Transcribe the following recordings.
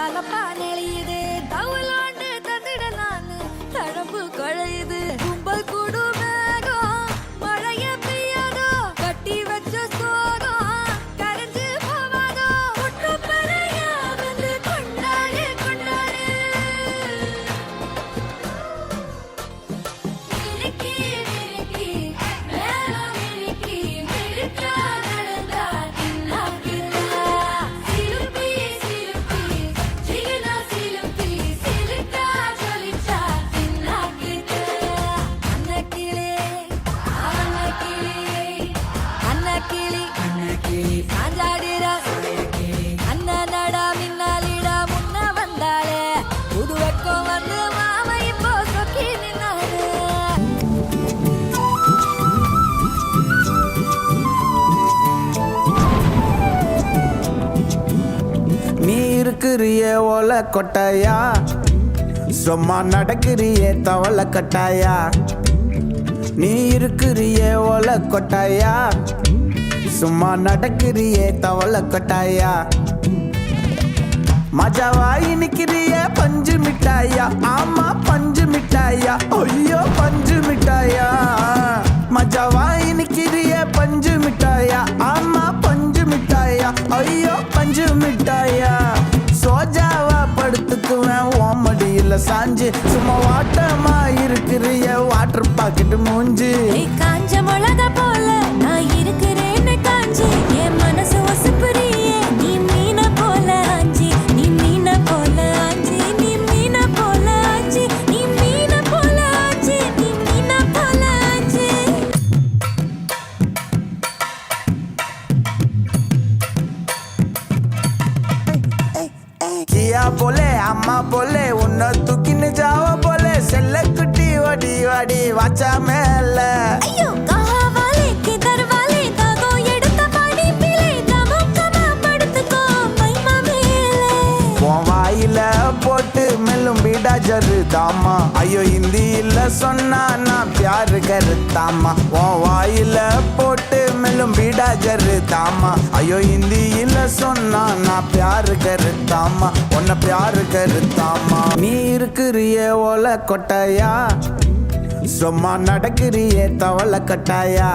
கலப்பா நெளியுது தவுலாண்டு தந்திடலான்னு தழம்பு குழையுது கும்பல் கூடு மேகம் மழைய பெய்யாதோ கட்டி வச்ச சோகம் கரைஞ்சு போவாதோ முட்டு பறையா வந்து கொண்டாடு கொண்டாடு மினுக்கி மினுக்கி மேலம் மினுக்கி மினுக்கா நடந்தா தின்னாக்குதா சிலுப்பி சிலுப்பி ஜிகனா சிலுப்பி சிலுக்கா ஜொலிச்சா தின்னாக்குதா அன்னக்கிளி அன்னக்கிளி சாஞ்சாடுறா அண்ணனடா மின்னாலிடா முன்ன வந்தாளே புது வெக்கம் வந்து மாமா இப்போ சொக்கி நின்னாரு நீ இருக்கிறிய ஓலை கொட்டாயா சும்மா நடக்கிறிய தவளை கட்டாயா நீ இருக்கிறிய ஓலை கொட்டாயா சும்மா நடக்கிறிய தவளை கட்டாயா மஜாவாய் நிக்கிறிய பஞ்சு மிட்டாயா ஆமா பஞ்சு மிட்டாயா ஐயோ பஞ்சு மிட்டாயா மஜாவாய் நிக்கிறிய பஞ்சு மிட்டாயா ஆமா பஞ்சு மிட்டாயா ஐயோ பஞ்சு மிட்டாயா சோஜாவா படுத்துக்குவேன் ஓமடியில சாஞ்சு சும்மா வாட்டமா இருக்கிறிய வாட்டர் பாக்கெட் மூஞ்சி காஞ்ச மிளகா போல நான் இருக்கிறேன்னு காஞ்சி என் மனசு ஒசுப்புறியே நீ மீன போல ஆஞ்சி நீ மீன போல ஆஞ்சி நீ மீன போல ஆஞ்சி நீ மீன போல ஆஞ்சி நீ மீன போல ஆஞ்சி கியா போலே அம்மா போலே உன்னை தூக்கின்னு ஜாவா போலே செல்ல குட்டி வடி வடி வாச்சா மேல ஐயோ காவாலே கிதர்வாலே தாகோ எடுத்த பாடி பிளே தமக்கமா படுத்துக்கோ மைமா மேலே உன் வாயில போட்டு மெல்லும் பீடா ஜரு தாமா ஐயோ ஹிந்தியில சொன்னா நான் பியாரு கருத்தாமா உன் வாயில போட்டு மெல்லும் பீடா ஜரு தாமா ஐயோ ஹிந்தியில சொன்னா நான் பியாரு கருத்தாமா உன்னை பியாரு கருத்தாமா நீ இருக்கிறிய ஓலை கொட்டாயா சும்மா நடக்கிறிய தவளை கட்டாயா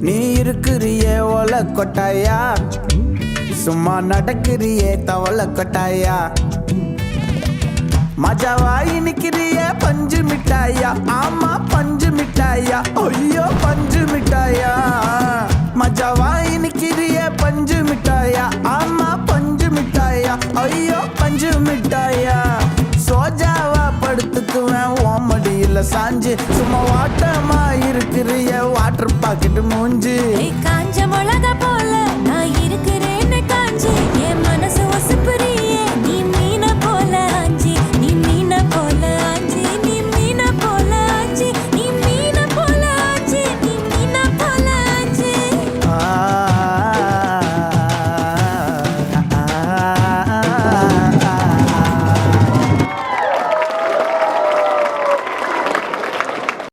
நீ இருக்கிறிய ஓலை கொட்டாயா சும்மா நடக்கிறிய தவளை கட்டாயா மஜாவாய் நிக்கிறிய பஞ்சு மிட்டாயா ஆமா பஞ்சு மிட்டாயா ஐயோ பஞ்சு மிட்டாயா மஜாவாய் நிக்கிறிய பஞ்சு மிட்டாயா ஆமா பஞ்சு மிட்டாயா ஐயோ பஞ்சு மிட்டாயா சோஜாவா படுத்துக்குவேன் ஓமடியில சாஞ்சு சும்மா வாட்டமா இருக்கிறிய வாட்டர் பாக்கெட் மூஞ்சி காஞ்ச மிளகா